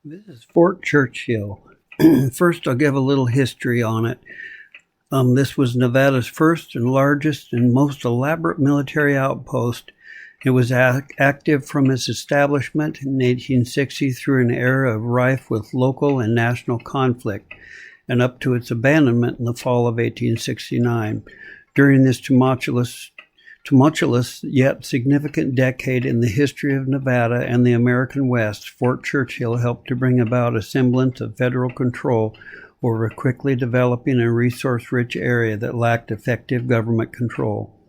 This is Fort Churchill. First, I'll give a little history on it. This was Nevada's first and largest and most elaborate military outpost. It was active from its establishment in 1860 through an era rife with local and national conflict, and up to its abandonment in the fall of 1869. During this tumultuous yet significant decade in the history of Nevada and the American West, Fort Churchill helped to bring about a semblance of federal control over a quickly developing and resource-rich area that lacked effective government control.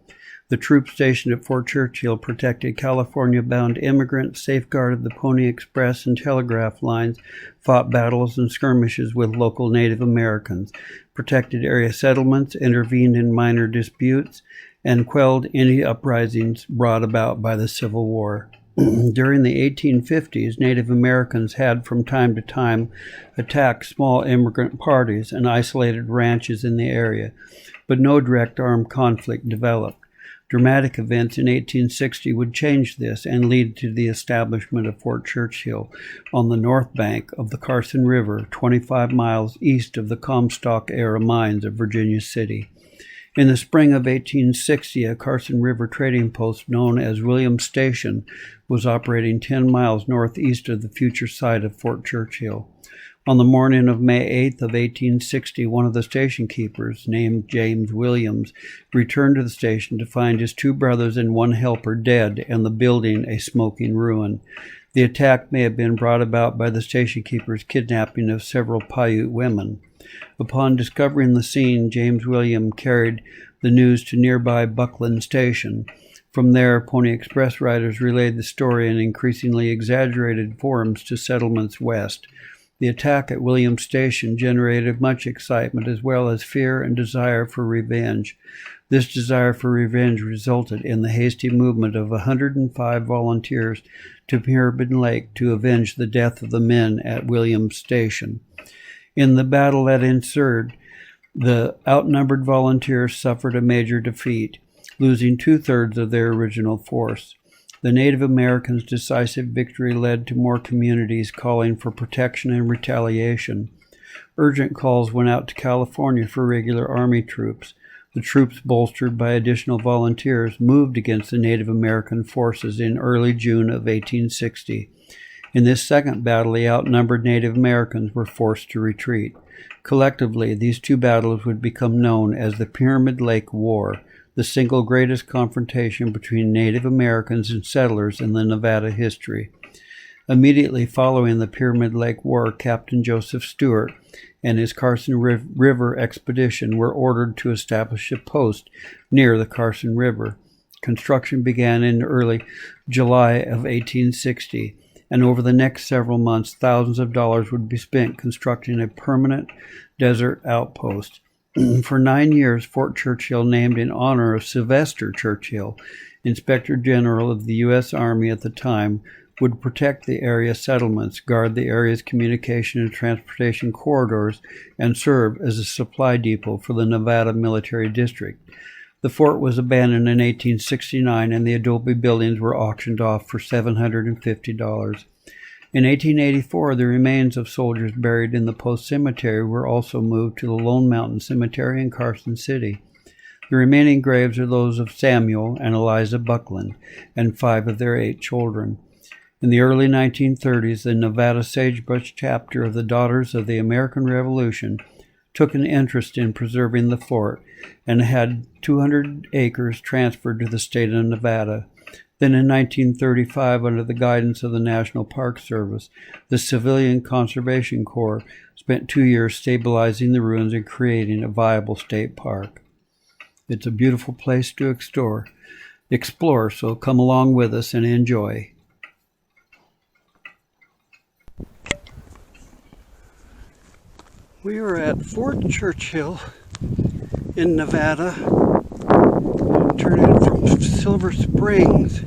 The troops stationed at Fort Churchill protected California-bound immigrants, safeguarded the Pony Express and telegraph lines, fought battles and skirmishes with local Native Americans, protected area settlements, intervened in minor disputes, and quelled any uprisings brought about by the Civil War. During the 1850s, Native Americans had from time to time attacked small immigrant parties and isolated ranches in the area, but no direct armed conflict developed. Dramatic events in 1860 would change this and lead to the establishment of Fort Churchill on the north bank of the Carson River, 25 miles east of the Comstock-era mines of Virginia City. In the spring of 1860, a Carson River trading post known as Williams Station was operating 10 miles northeast of the future site of Fort Churchill. On the morning of May 8th of 1860, one of the station keepers, named James Williams, returned to the station to find his two brothers and one helper dead and the building a smoking ruin. The attack may have been brought about by the station keeper's kidnapping of several Paiute women. Upon discovering the scene, James Williams carried the news to nearby Buckland Station. From there, Pony Express riders relayed the story in increasingly exaggerated forms to settlements west. The attack at Williams Station generated much excitement as well as fear and desire for revenge. This desire for revenge resulted in the hasty movement of 105 volunteers to Pyramid Lake to avenge the death of the men at Williams Station. In the battle that ensued, the outnumbered volunteers suffered a major defeat, losing two-thirds of their original force. The Native Americans' decisive victory led to more communities calling for protection and retaliation. Urgent calls went out to California for regular Army troops. The troops, bolstered by additional volunteers, moved against the Native American forces in early June of 1860. In this second battle, the outnumbered Native Americans were forced to retreat. Collectively, these two battles would become known as the Pyramid Lake War, the single greatest confrontation between Native Americans and settlers in the Nevada history. Immediately following the Pyramid Lake War, Captain Joseph Stewart and his Carson River expedition were ordered to establish a post near the Carson River. Construction began in early July of 1860, and over the next several months, thousands of dollars would be spent constructing a permanent desert outpost. For 9 years, Fort Churchill, named in honor of Sylvester Churchill, Inspector General of the U.S. Army at the time, would protect the area settlements, guard the area's communication and transportation corridors, and serve as a supply depot for the Nevada Military District. The fort was abandoned in 1869, and the Adobe buildings were auctioned off for $750. In 1884, the remains of soldiers buried in the post cemetery were also moved to the Lone Mountain Cemetery in Carson City. The remaining graves are those of Samuel and Eliza Buckland and 5 of their 8 children. In the early 1930s, the Nevada Sagebrush chapter of the Daughters of the American Revolution took an interest in preserving the fort and had 200 acres transferred to the state of Nevada. Then in 1935, under the guidance of the National Park Service, the Civilian Conservation Corps spent 2 years stabilizing the ruins and creating a viable state park. It's a beautiful place to explore, so come along with us and enjoy. We are at Fort Churchill in Nevada, turning from Silver Springs,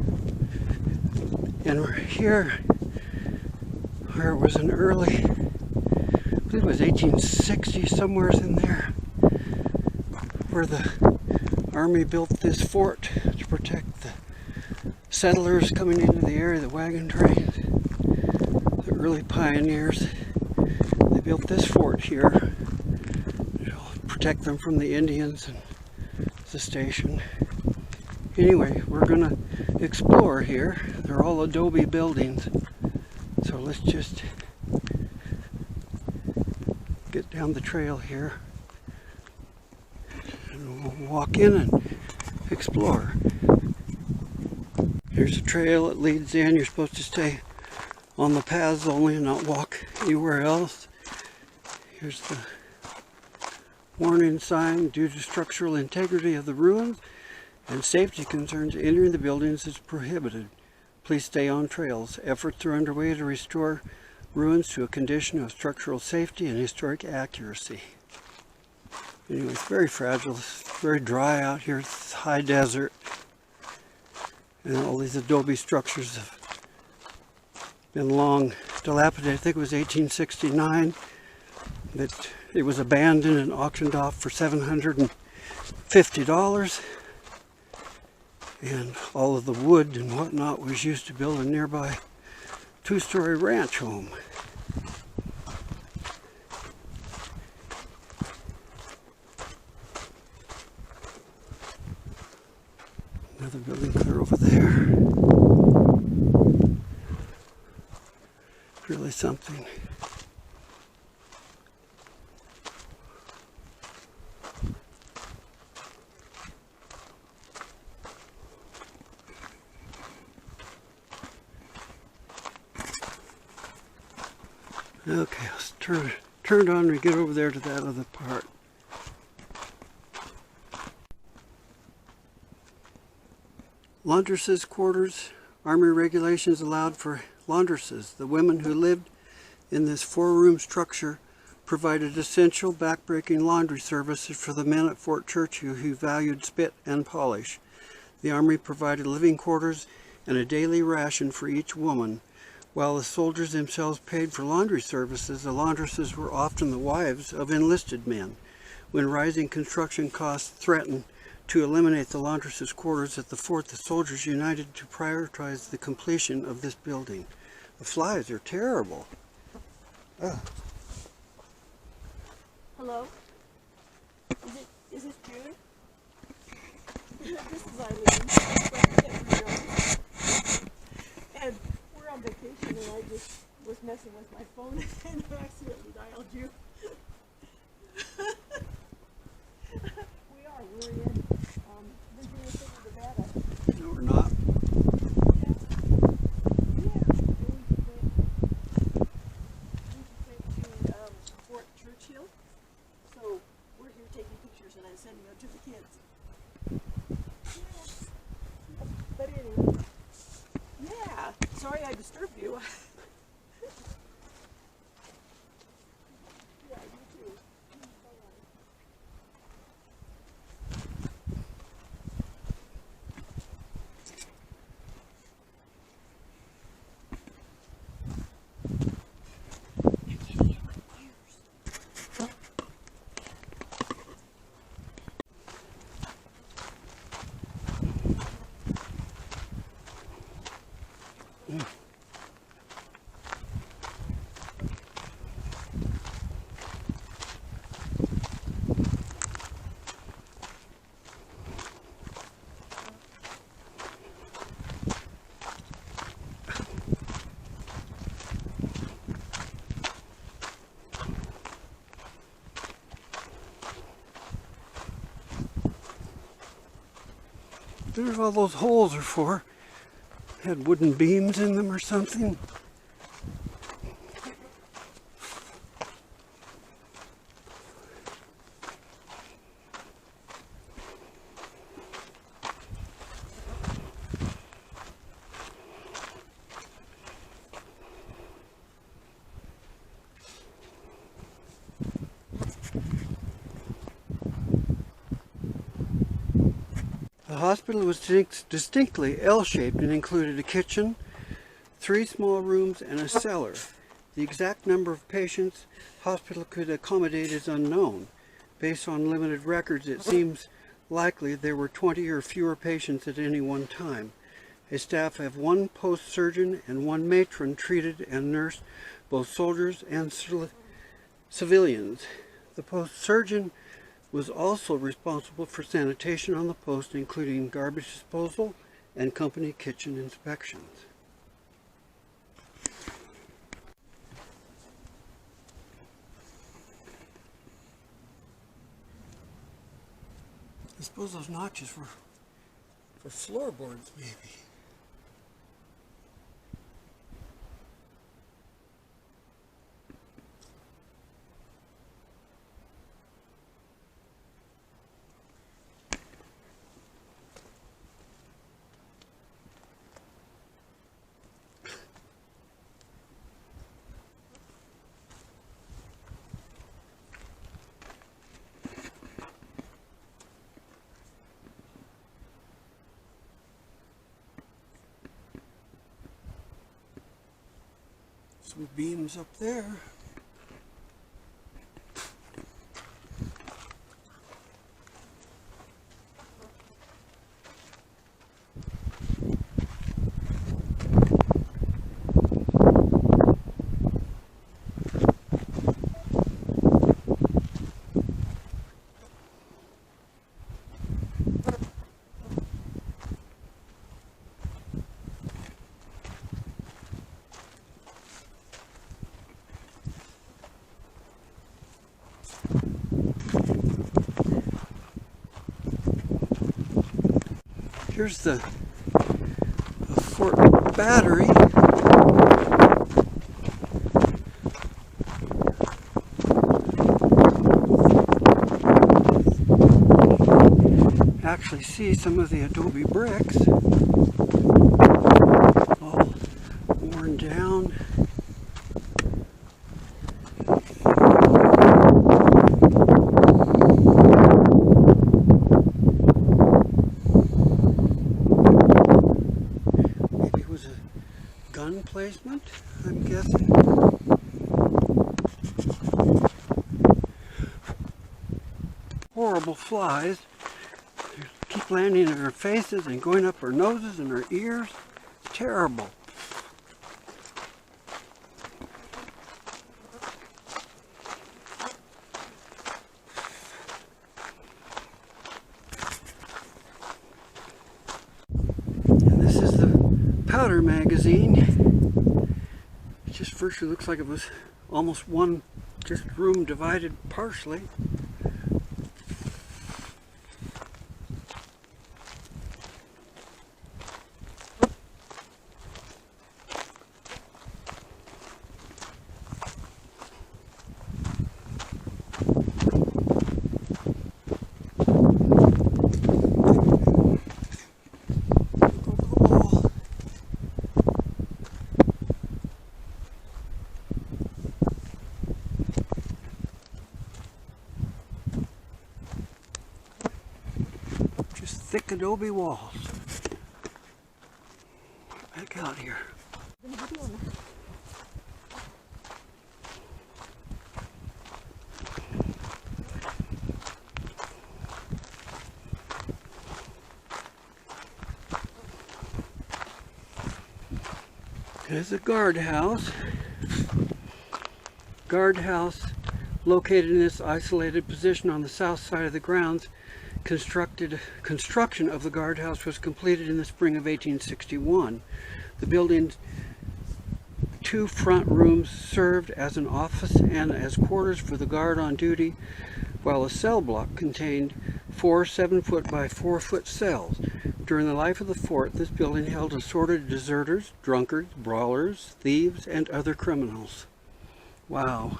and we're here where it was an early, I believe it was 1860, somewhere in there, where the Army built this fort to protect the settlers coming into the area, the wagon trains. The early pioneers. They built this fort here to protect them from the Indians and the station. Anyway, we're gonna explore here. They're all Adobe buildings. So let's just get down the trail here and we'll walk in and explore. Here's a trail that leads in. You're supposed to stay on the paths only and not walk anywhere else. Here's the warning sign: due to structural integrity of the ruins and safety concerns, entering the buildings is prohibited. Please stay on trails. Efforts are underway to restore ruins to a condition of structural safety and historic accuracy. Anyway, it's very fragile. It's very dry out here. It's high desert. And all these adobe structures have been long dilapidated. I think it was 1869 that it was abandoned and auctioned off for $750. And all of the wood and whatnot was used to build a nearby two-story ranch home. Another building clear over there. Really something. Okay, let's turn it on and get over there to that other part. Laundresses Quarters. Army regulations allowed for laundresses. The women who lived in this four-room structure provided essential backbreaking laundry services for the men at Fort Churchill who valued spit and polish. The Army provided living quarters and a daily ration for each woman. While the soldiers themselves paid for laundry services, the laundresses were often the wives of enlisted men. When rising construction costs threatened to eliminate the laundresses' quarters at the fort, the soldiers united to prioritize the completion of this building. The flies are terrible. Ugh. Hello? Is this June? This is Eileen. And we're on vacation and I just was messing with my phone and I accidentally dialed you. We're in Virginia City, Nevada. No, we're not. Fort Churchill. So we're here taking pictures and I'm sending them to the kids. Yeah. But anyway, yeah. Sorry I disturbed you. Yeah, you too. There's all those holes are for. Had wooden beams in them or something. The hospital was distinctly L-shaped and included a kitchen, 3 small rooms, and a cellar. The exact number of patients the hospital could accommodate is unknown. Based on limited records, it seems likely there were 20 or fewer patients at any one time. A staff of 1 post surgeon and 1 matron treated and nursed both soldiers and civilians. The post surgeon was also responsible for sanitation on the post, including garbage disposal and company kitchen inspections. I suppose those notches were for floorboards, maybe. Some beams up there. Here's the Fort Battery. Actually see some of the Adobe bricks all worn down. Gun placement, I'm guessing. Horrible flies. They keep landing in our faces and going up our noses and our ears. It's terrible. And this is the powder magazine. It just virtually looks like it was almost one just room divided partially. Thick Adobe walls. Back out here. There's a guardhouse. Guardhouse located in this isolated position on the south side of the grounds. Construction of the guardhouse was completed in the spring of 1861. The building's two front rooms served as an office and as quarters for the guard on duty, while a cell block contained 4 7-foot by 4-foot cells. During the life of the fort, this building held assorted deserters, drunkards, brawlers, thieves, and other criminals. Wow.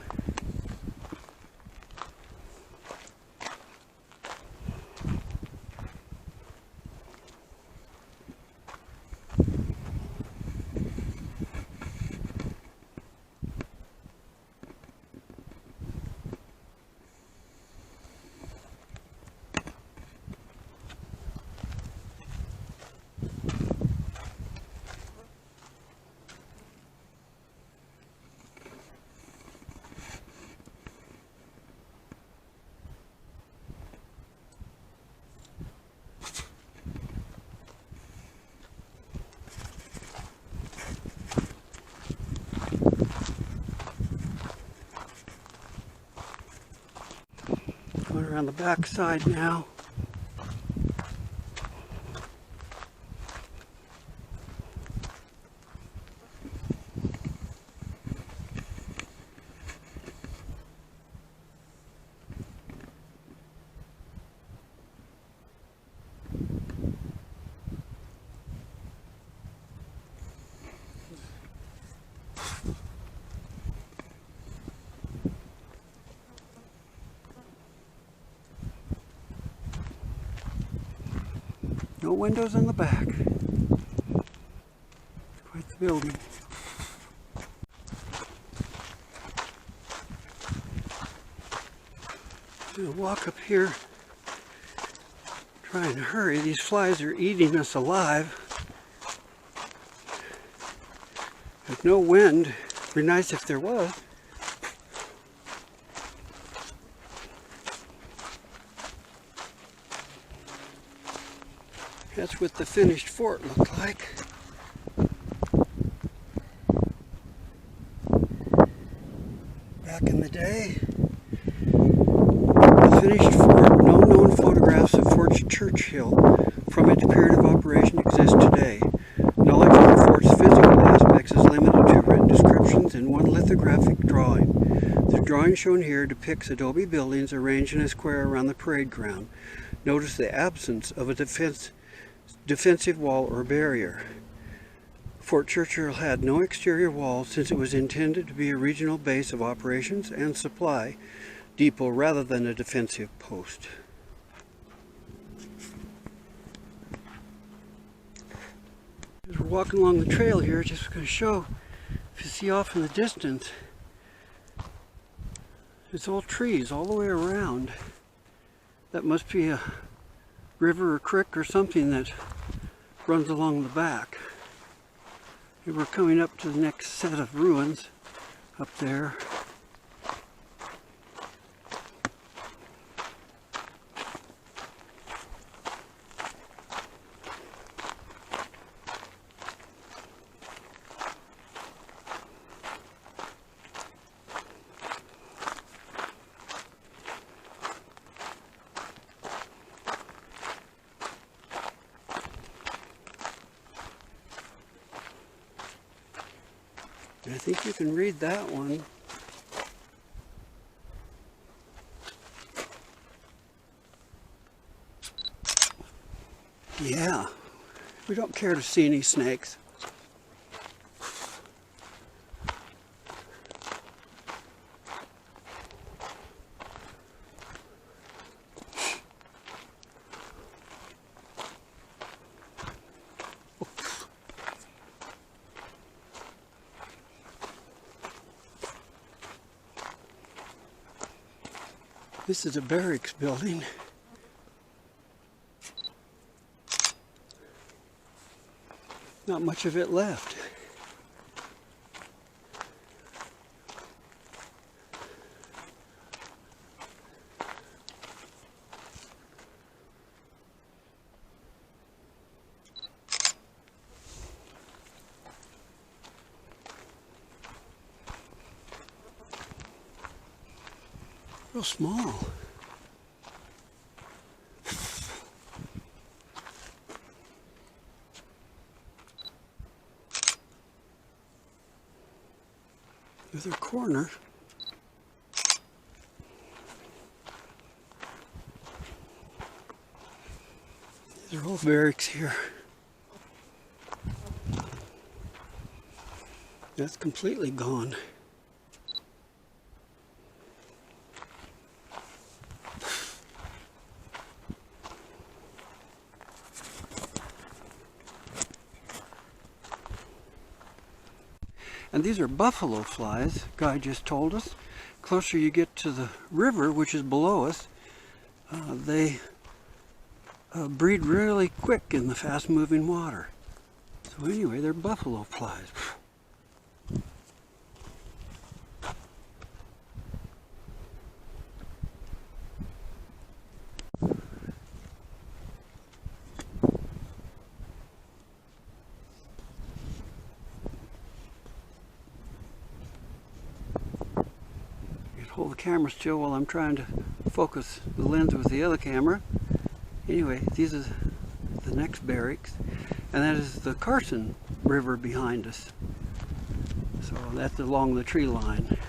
Around the back side now. No windows in the back. Quite the building. I'm gonna walk up here, trying to hurry. These flies are eating us alive. There's no wind. It'd be nice if there was. That's what the finished fort looked like. Back in the day. The finished fort. No known photographs of Fort Churchill from its period of operation exist today. Knowledge of the fort's physical aspects is limited to written descriptions and one lithographic drawing. The drawing shown here depicts Adobe buildings arranged in a square around the parade ground. Notice the absence of a defensive wall or barrier. Fort Churchill had no exterior walls since it was intended to be a regional base of operations and supply depot rather than a defensive post. As we're walking along the trail here, just going to show, if you see off in the distance, it's all trees all the way around. That must be a river or creek or something that runs along the back. And we're coming up to the next set of ruins up there. I think you can read that one. Yeah, we don't care to see any snakes. This is a barracks building. Not much of it left. Real small. There's a corner. These are all barracks here. That's completely gone. And these are buffalo flies, guy just told us. Closer you get to the river, which is below us, they breed really quick in the fast-moving water. So anyway, they're buffalo flies. hold the camera still while I'm trying to focus the lens with the other camera. Anyway, these are the next barracks, and that is the Carson River behind us. So that's along the tree line.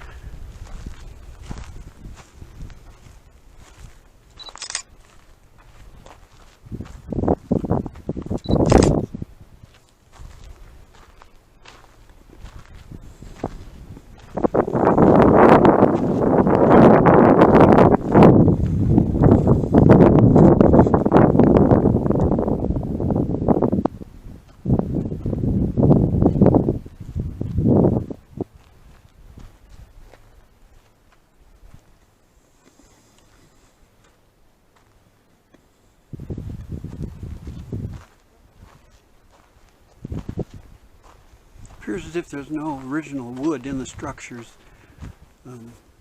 Appears as if there's no original wood in the structures.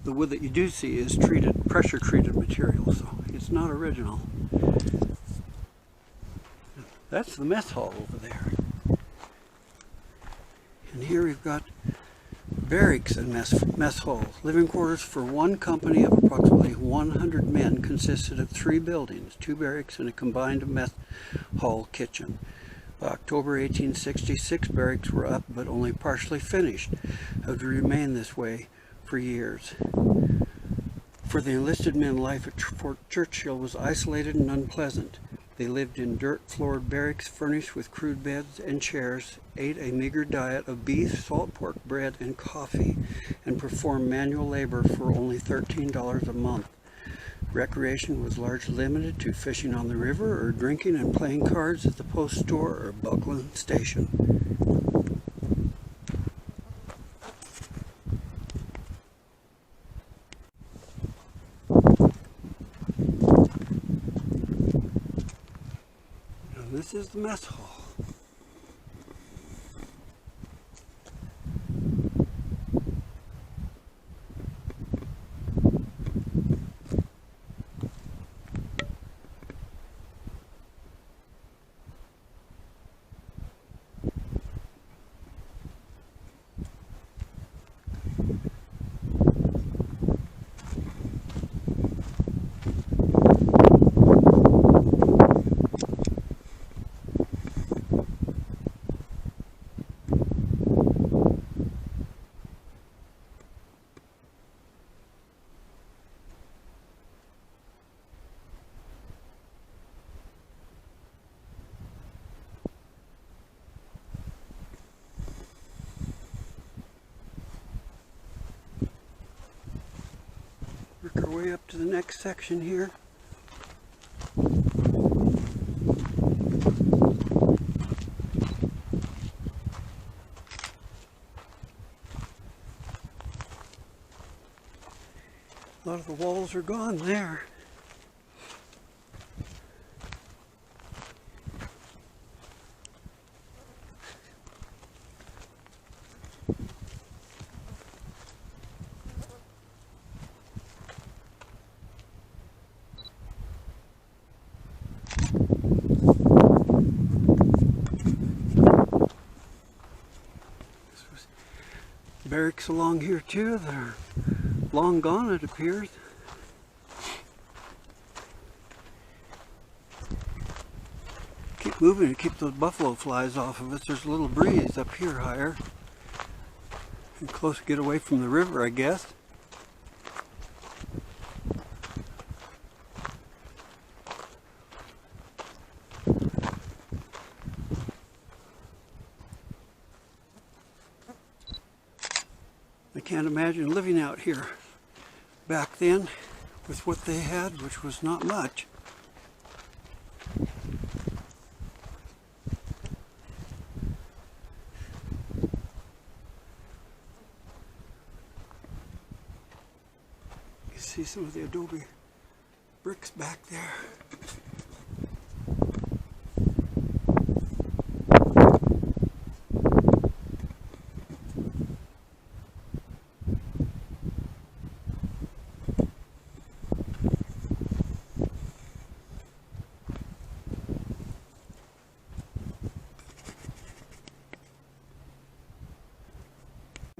The wood that you do see is pressure treated material, so it's not original. That's the mess hall over there. And here we've got barracks and mess halls. Living quarters for one company of approximately 100 men consisted of 3 buildings, 2 barracks and a combined mess hall kitchen. By October 1866, barracks were up but only partially finished, have remained this way for years. For the enlisted men, life at Fort Churchill was isolated and unpleasant. They lived in dirt-floored barracks furnished with crude beds and chairs, ate a meager diet of beef, salt pork, bread, and coffee, and performed manual labor for only $13 a month. Recreation was largely limited to fishing on the river or drinking and playing cards at the post store or Buckland station. Now this is the mess hall. Work our way up to the next section here. A lot of the walls are gone there. Barracks along here too that are long gone, it appears. Keep moving to keep those buffalo flies off of us. There's a little breeze up here higher. And close to get away from the river, I guess. I can't imagine living out here back then with what they had, which was not much. You can see some of the Adobe bricks back there.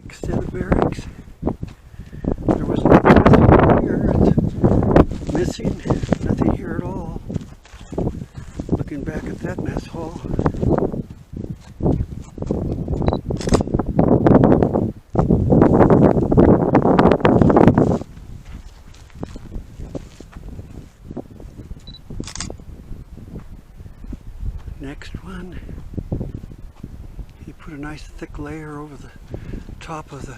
Next set of barracks. There was another mess missing. Nothing here at all. Looking back at that mess hall. Next one, he put a nice thick layer over the top of the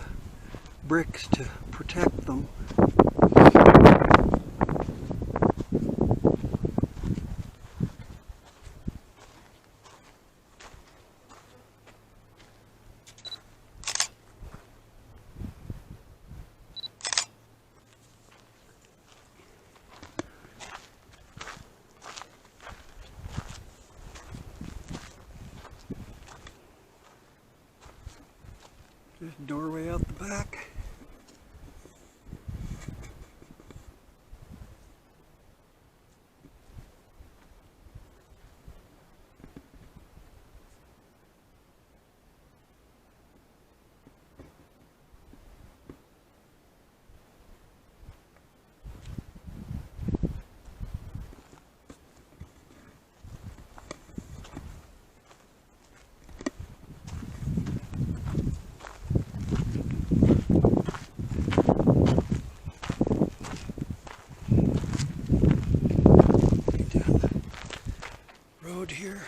bricks to protect them. There's a doorway out the back. Here.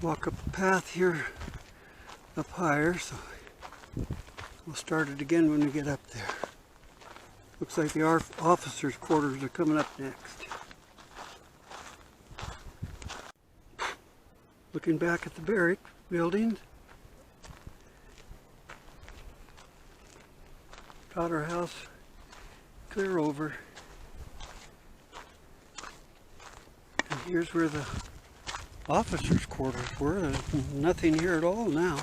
Walk up the path here up higher, so we'll start it again when we get up there. Looks like the officers' quarters are coming up next. Looking back at the barracks building. Got our house clear over. And here's where the officers' quarters were. There's nothing here at all now.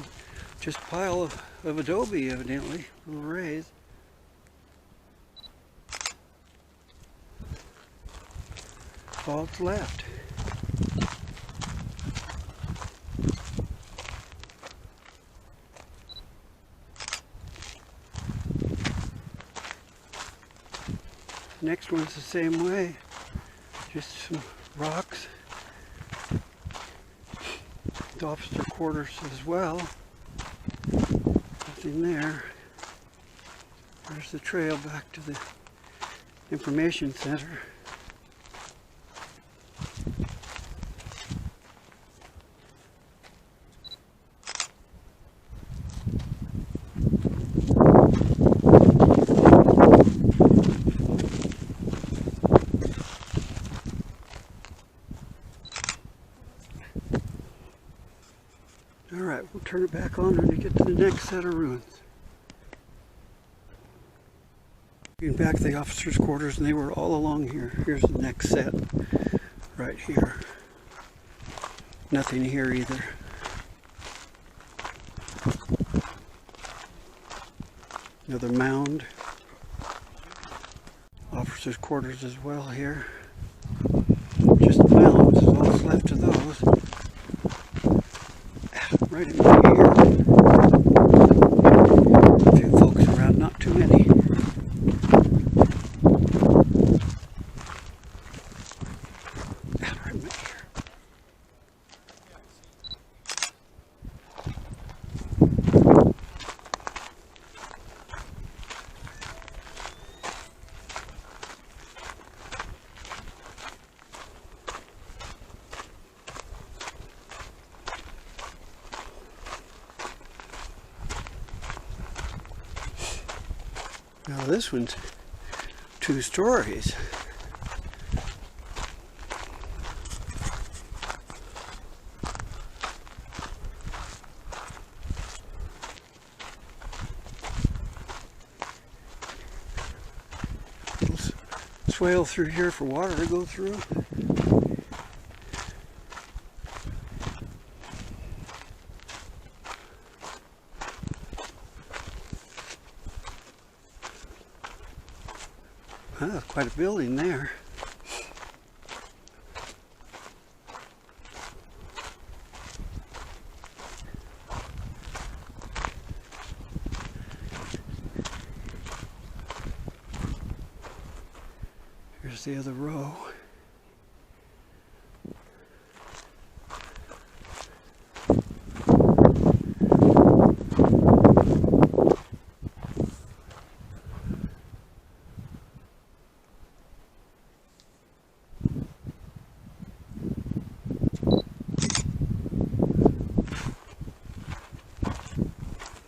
Just a pile of Adobe, evidently. A little raised. All that's left. Next one's the same way. Just some rocks. The officer quarters as well. Nothing there. There's the trail back to the information center. Alright, we'll turn it back on when we get to the next set of ruins. Getting back to the officers' quarters, and they were all along here. Here's the next set, right here. Nothing here either. Another mound. Officers' quarters as well here. Just mounds, is all that's left of those. Right in here. A few folks around, not too many. Right in here. Now this one's 2 stories. Swale through here for water to go through. That's quite a building there. Here's the other row.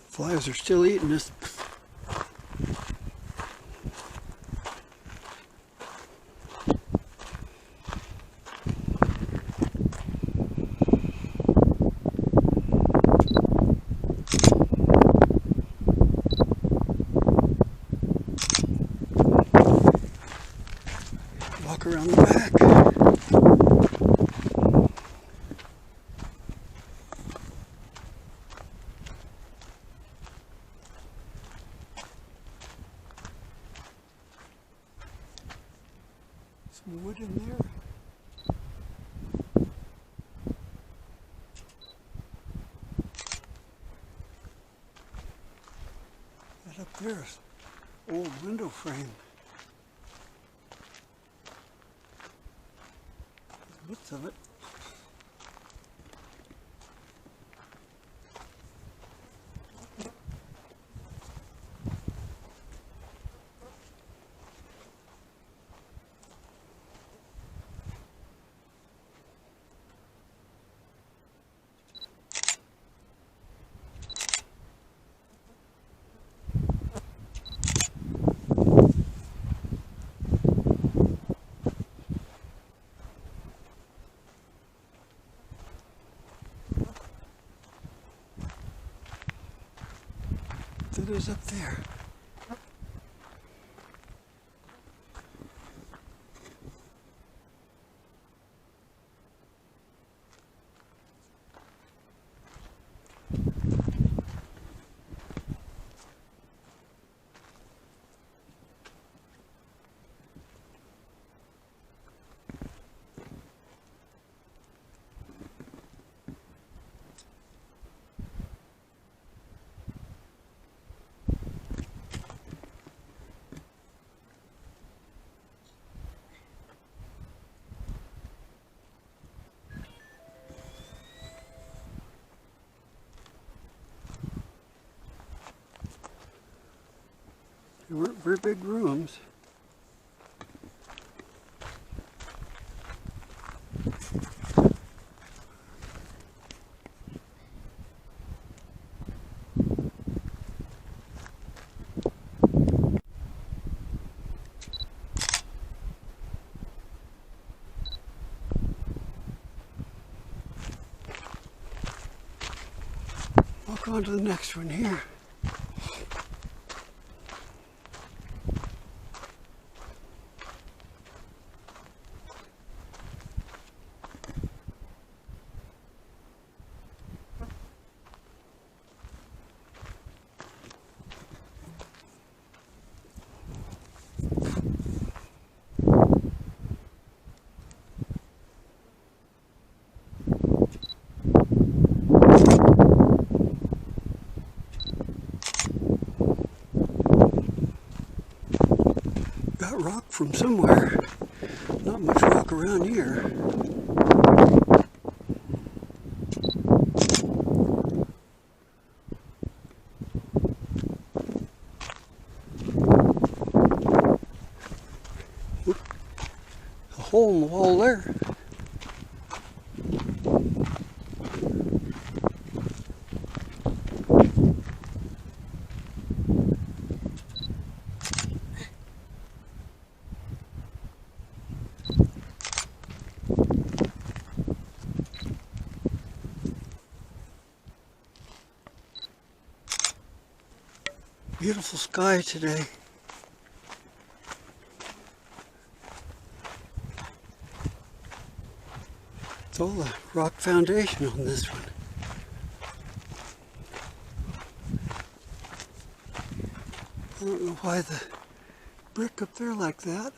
Flies are still eating us. Walk around the back. Some wood in there. That up there is old window frame. Bits of it. It is up there. They weren't very big rooms. Walk on to the next one here. Got rock from somewhere. Not much rock around here. A hole in the wall there. Beautiful sky today. It's all the rock foundation on this one. I don't know why the brick up there like that.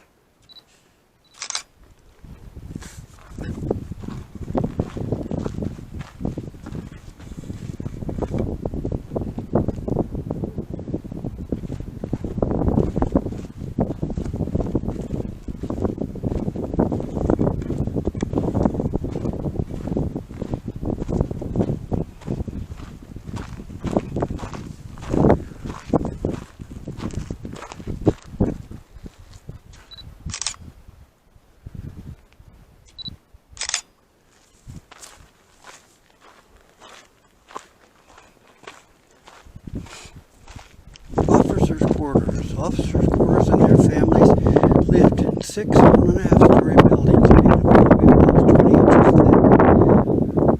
Officers' quarters. Officers' quarters and their families lived in 6 1.5-story buildings made of Adobe walls 20 inches thick.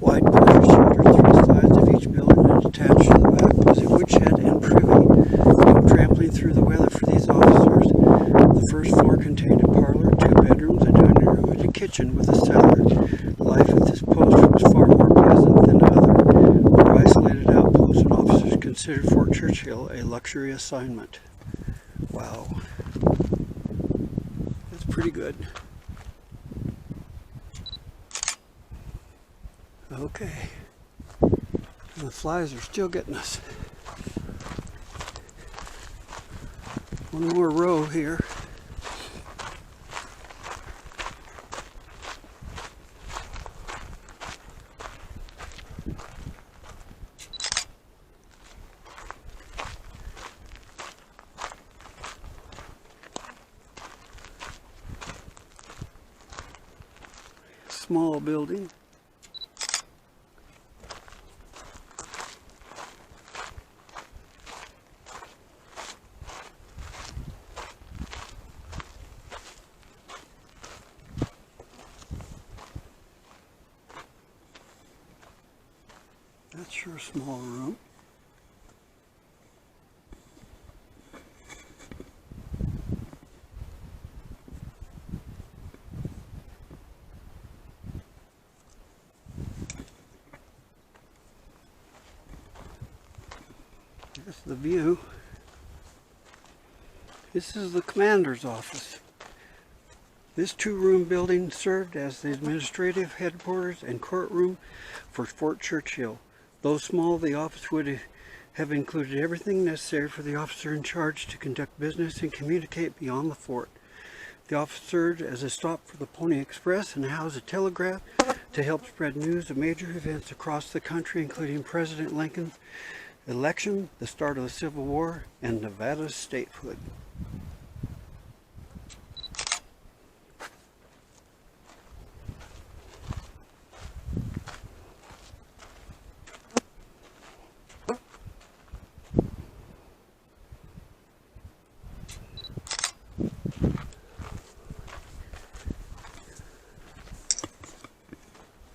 Wide pressure shelters 3 sides of each building, and attached to the back was a woodshed and privy. No trampling through the weather for these officers. The first floor contained a parlor, 2 bedrooms, a dining room, and a kitchen with a cellar. Life at this post was far more pleasant than other more isolated outposts, and officers considered Fort Churchill a luxury assignment. Wow. That's pretty good. Okay. The flies are still getting us. One more row here. Small building. That's sure a small room. Here's the view. This is the commander's office. This 2-room building served as the administrative headquarters and courtroom for Fort Churchill. Though small, the office would have included everything necessary for the officer in charge to conduct business and communicate beyond the fort. The office served as a stop for the Pony Express and housed a telegraph to help spread news of major events across the country, including President Lincoln's election, the start of the Civil War, and Nevada's statehood.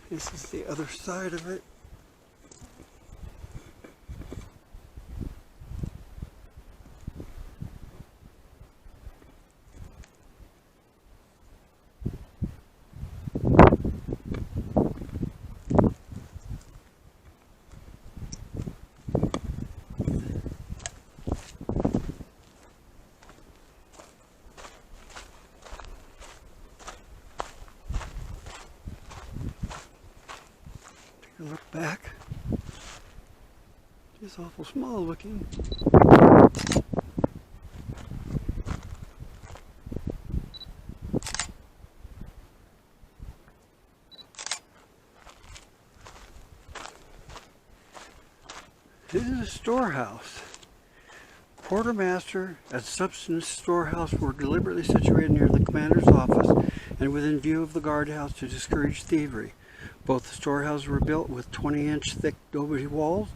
This is the other side of it. Look back. It's awful small looking. This is a storehouse. Quartermaster and substance storehouse were deliberately situated near the commander's office and within view of the guardhouse to discourage thievery. Both storehouses were built with 20-inch thick Adobe walls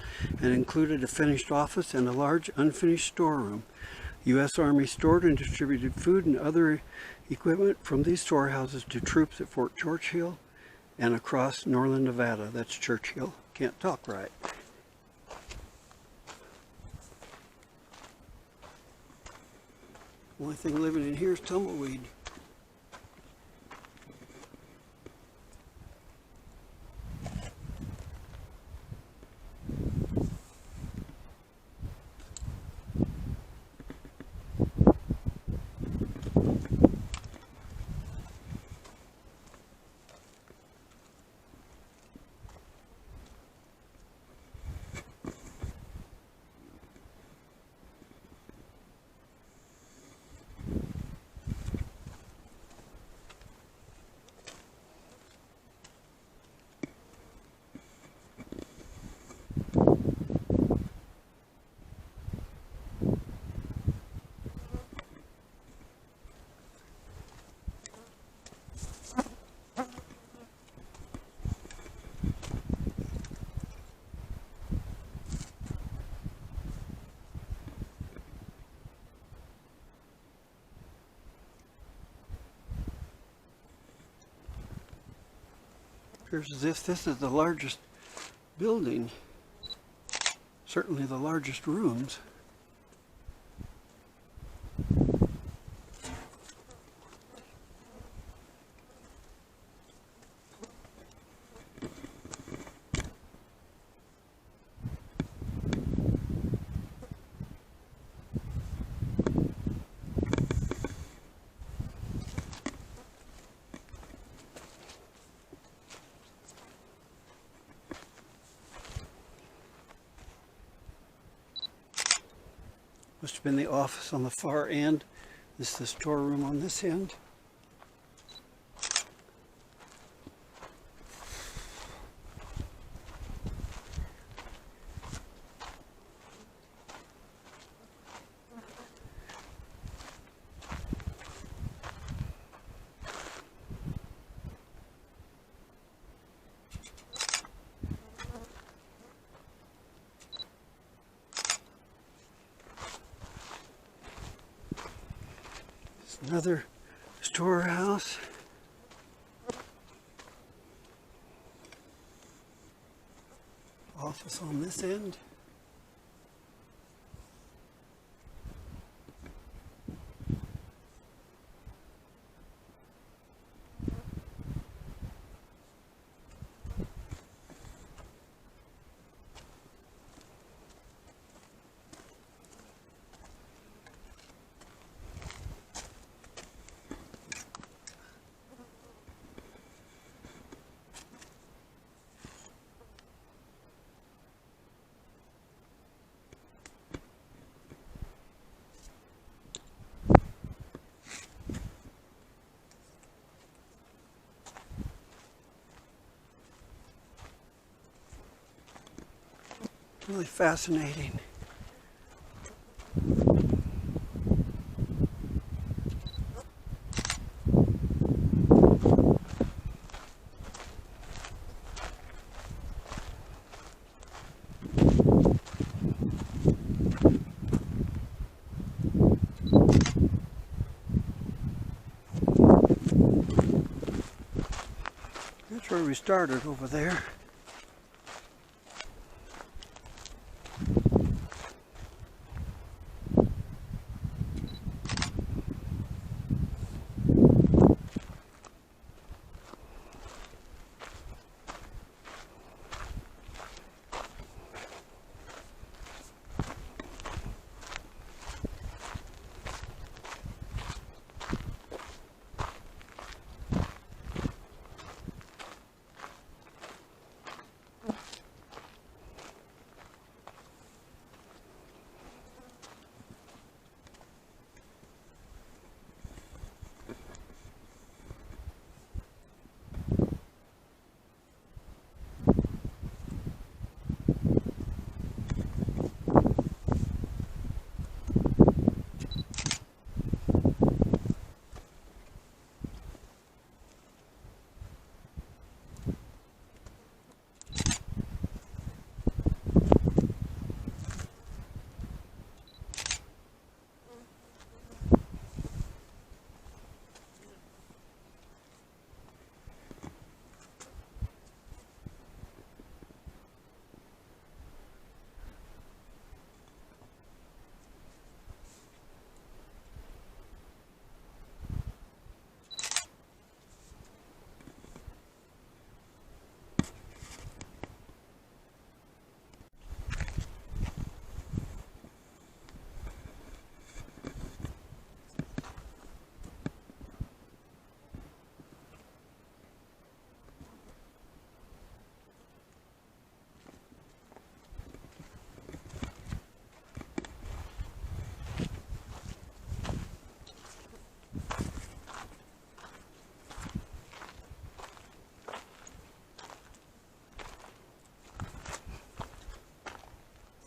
and included a finished office and a large unfinished storeroom. U.S. Army stored and distributed food and other equipment from these storehouses to troops at Fort Churchill and across northern Nevada. That's Churchill. Can't talk right. Only thing living in here is tumbleweed. appears as if this is the largest building, certainly the largest rooms. Must have been the office on the far end. This is the storeroom on this end. Another storehouse. Office on this end. Really fascinating. That's where we started, over there.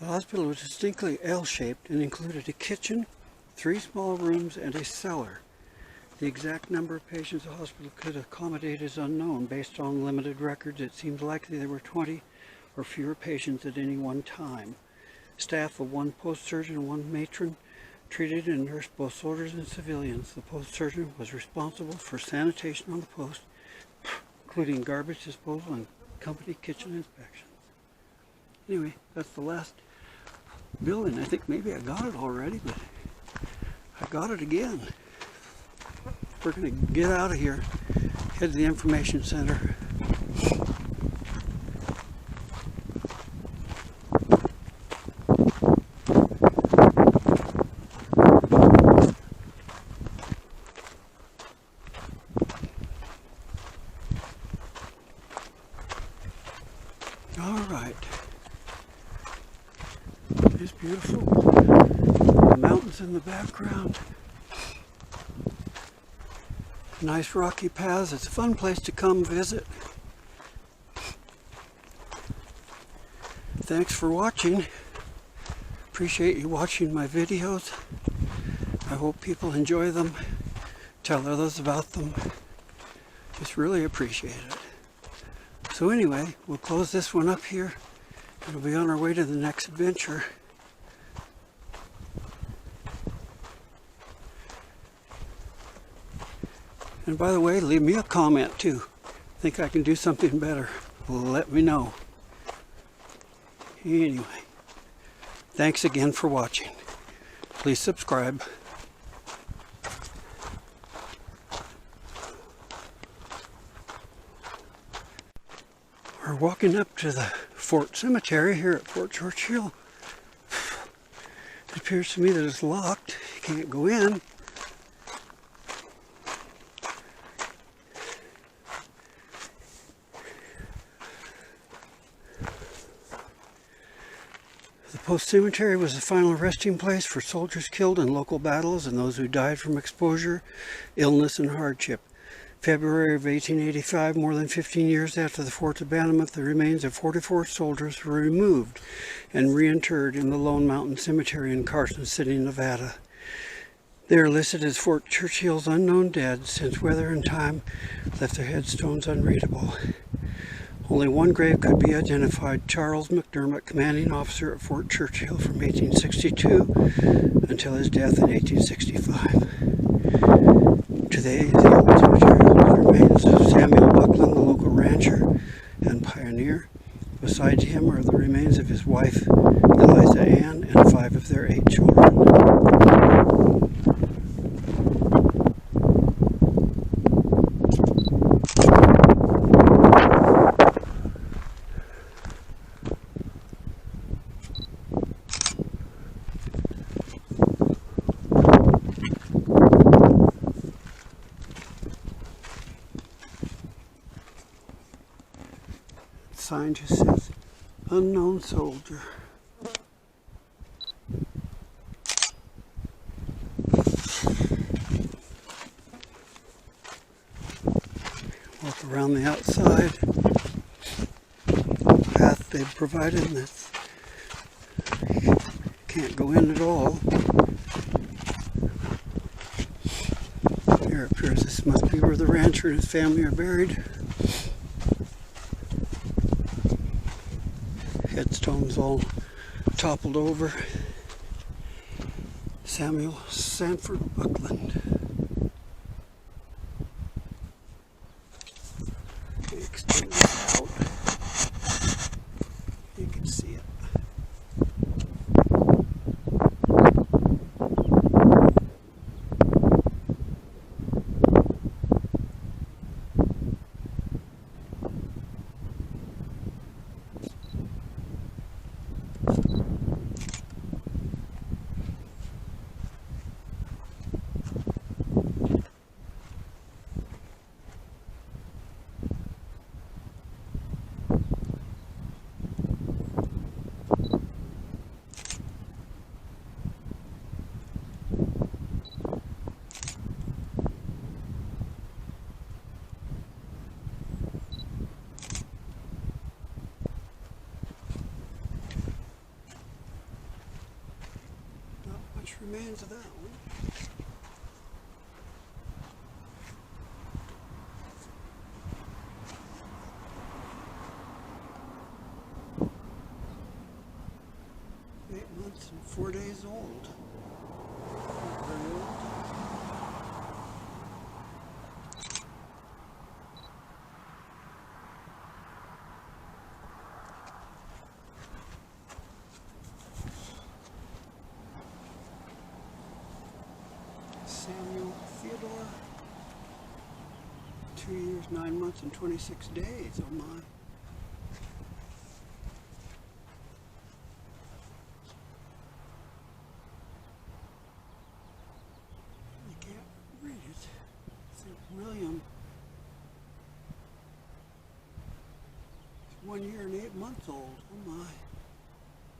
The hospital was distinctly L-shaped and included a kitchen, 3 small rooms, and a cellar. The exact number of patients the hospital could accommodate is unknown. Based on limited records, it seems likely there were 20 or fewer patients at any one time. Staff of 1 post-surgeon and 1 matron treated and nursed both soldiers and civilians. The post-surgeon was responsible for sanitation on the post, including garbage disposal and company kitchen inspections. Anyway, that's the last building. I think maybe I got it already, but I got it again. We're going to get out of here, head to the information center. All right. It's beautiful. The mountains in the background. Nice rocky paths. It's a fun place to come visit. Thanks for watching. Appreciate you watching my videos. I hope people enjoy them. Tell others about them. Just really appreciate it. So anyway, we'll close this one up here. We'll be on our way to the next adventure. And by the way, leave me a comment too. Think I can do something better? Let me know. Anyway, thanks again for watching. Please subscribe. We're walking up to the Fort Cemetery here at Fort Churchill. It appears to me that it's locked. You can't go in. The post cemetery was the final resting place for soldiers killed in local battles and those who died from exposure, illness, and hardship. February of 1885, more than 15 years after the fort's abandonment, the remains of 44 soldiers were removed and reinterred in the Lone Mountain Cemetery in Carson City, Nevada. They are listed as Fort Churchill's unknown dead, since weather and time left their headstones unreadable. Only one grave could be identified: Charles McDermott, commanding officer at Fort Churchill from 1862 until his death in 1865. Today, the old cemetery holds the remains of Samuel Buckland, the local rancher and pioneer. Beside him are the remains of his wife, Eliza Ann, and 5 of their 8 children. Sign just says unknown soldier. Walk around the outside path they've provided, and this can't go in at all. Here it appears this must be where the rancher and his family are buried. Headstones all toppled over. Samuel Sanford Buckland. Extend this out. You can see it. Remains of that one. Eight months and 4 days old. Not very old. Samuel Theodore. 2 years, 9 months, and 26 days. Oh my. I can't read it. St. William. 1 year and 8 months old. Oh my.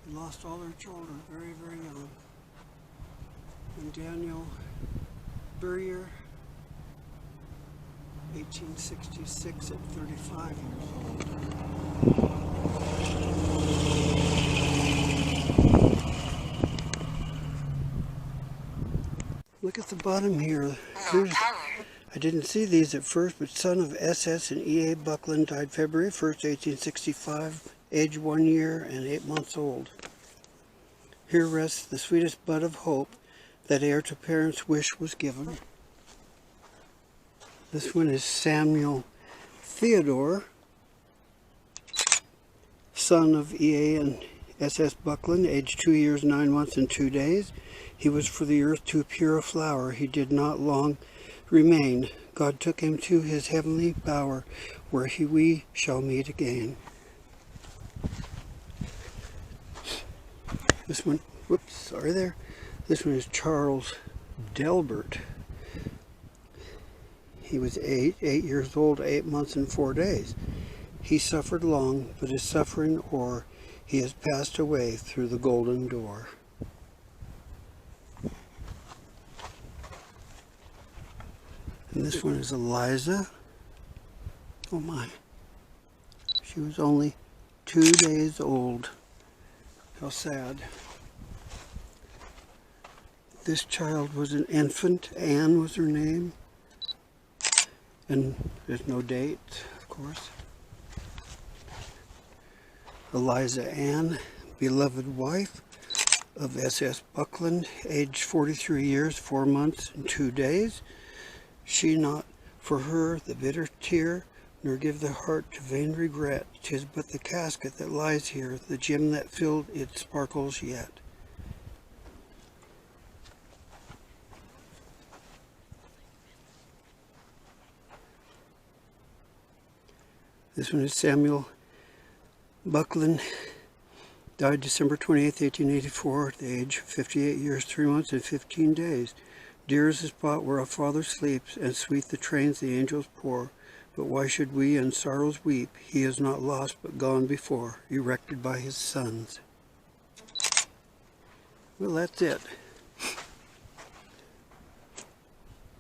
They lost all their children very, very young. And Daniel Burrier, 1866 at 35 years old. Look at the bottom here. I didn't see these at first, but son of S.S. and E.A. Buckland died February 1st, 1865, age 1 year and 8 months old. Here rests the sweetest bud of hope that heir to parents' wish was given. This one is Samuel Theodore, son of E.A. and S.S. Buckland, age 2 years, 9 months, and 2 days. He was for the earth to appear a flower. He did not long remain. God took him to his heavenly bower, where we shall meet again. This one, whoops, sorry there. This one is Charles Delbert. He was 8 years old, 8 months, and 4 days. He suffered long, but his suffering o'er, he has passed away through the golden door. And this one is Eliza. Oh my. She was only 2 days old. How sad. This child was an infant. Anne was her name. And there's no date, of course. Eliza Ann, beloved wife of S.S. Buckland, aged 43 years, 4 months, and 2 days. She not for her the bitter tear, nor give the heart to vain regret. 'Tis but the casket that lies here, the gem that filled it sparkles yet. This one is Samuel Buckland, died December 28, 1884, at the age of 58 years, 3 months, and 15 days. Dear is the spot where a father sleeps, and sweet the trains the angels pour. But why should we in sorrows weep? He is not lost, but gone before, erected by his sons. Well, that's it.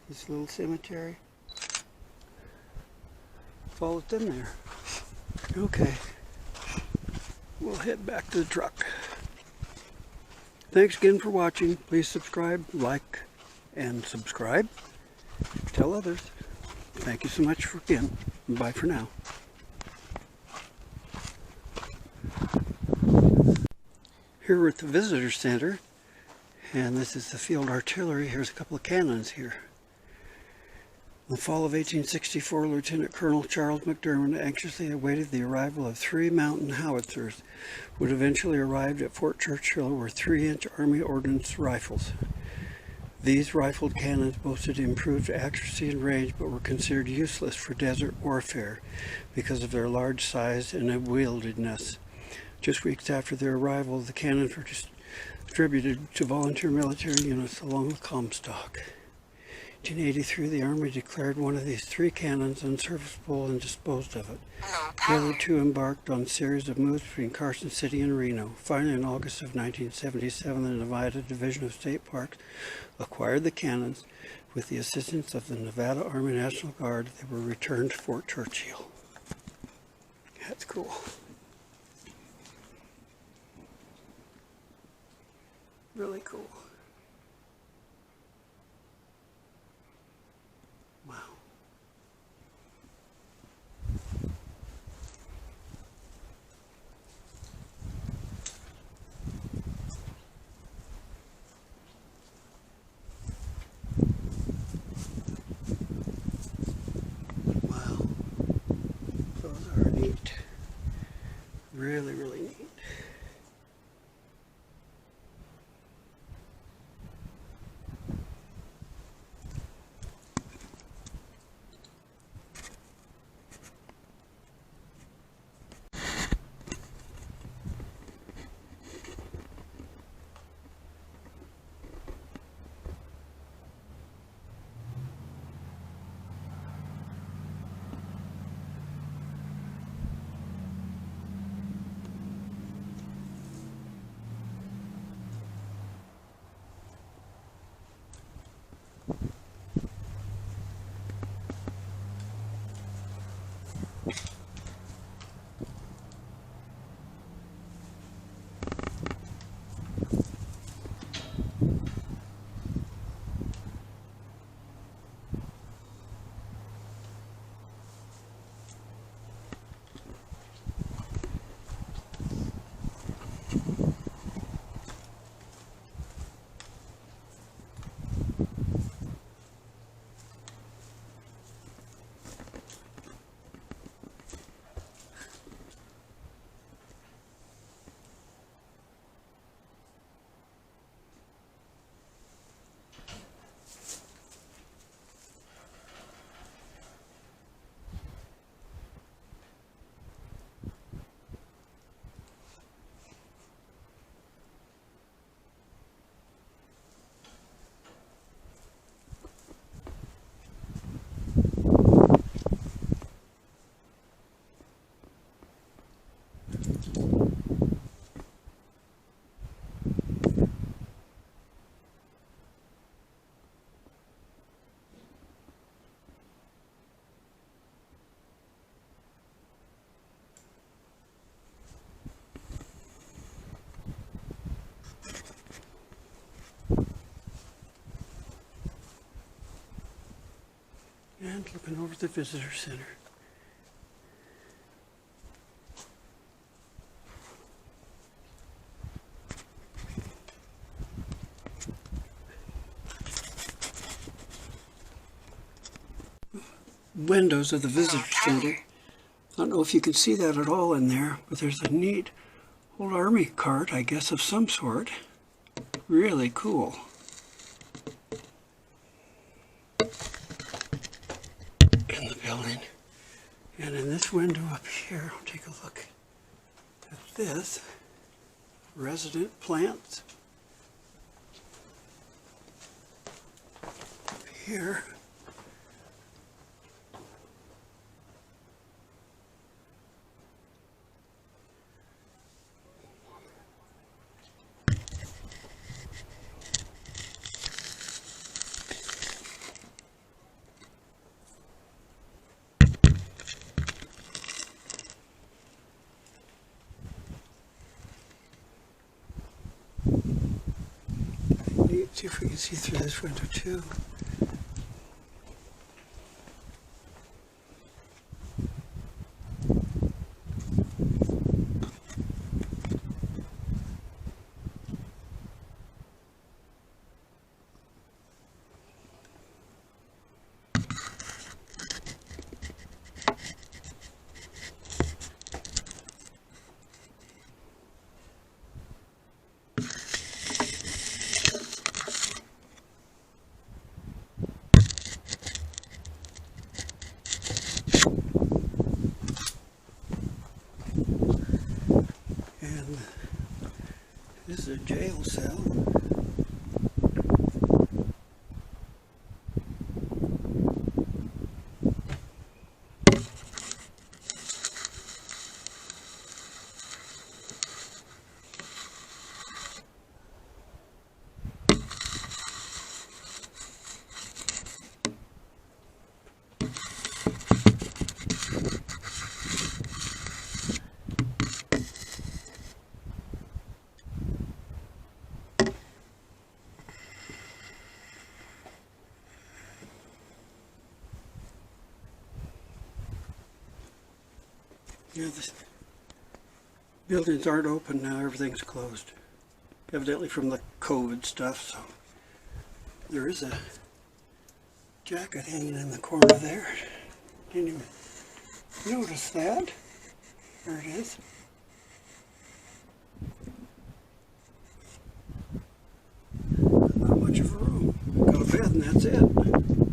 This little cemetery. That's all that's in there. Okay. We'll head back to the truck. Thanks again for watching. Please subscribe, like, and subscribe. Tell others. Thank you so much for again. Bye for now. Here we're at the visitor center, and this is the field artillery. Here's a couple of cannons here. In the fall of 1864, Lieutenant Colonel Charles McDermott anxiously awaited the arrival of 3 mountain howitzers, which eventually arrived at Fort Churchill, were 3-inch Army Ordnance rifles. These rifled cannons boasted improved accuracy and range, but were considered useless for desert warfare because of their large size and unwieldiness. Just weeks after their arrival, the cannons were distributed to volunteer military units along with Comstock. In 1883, the Army declared one of these 3 cannons unserviceable and disposed of it. The other 2 embarked on a series of moves between Carson City and Reno. Finally, in August of 1977, the Nevada Division of State Parks acquired the cannons. With the assistance of the Nevada Army National Guard, they were returned to Fort Churchill. That's cool. Really cool. Wow. Wow. Those are neat. Really, really neat. And looking over the visitor center. Windows of the visitor center. I don't know if you can see that at all in there, but there's a neat old army cart, I guess, of some sort. Really cool. In the building. And in this window up here, I'll take a look at this. Resident plants. Up here. See if we can see through this window too. This is a jail cell. Yeah, the buildings aren't open now, everything's closed. Evidently from the COVID stuff, so there is a jacket hanging in the corner there. Didn't even notice that. There it is. Not much of a room. Got a bed and that's it.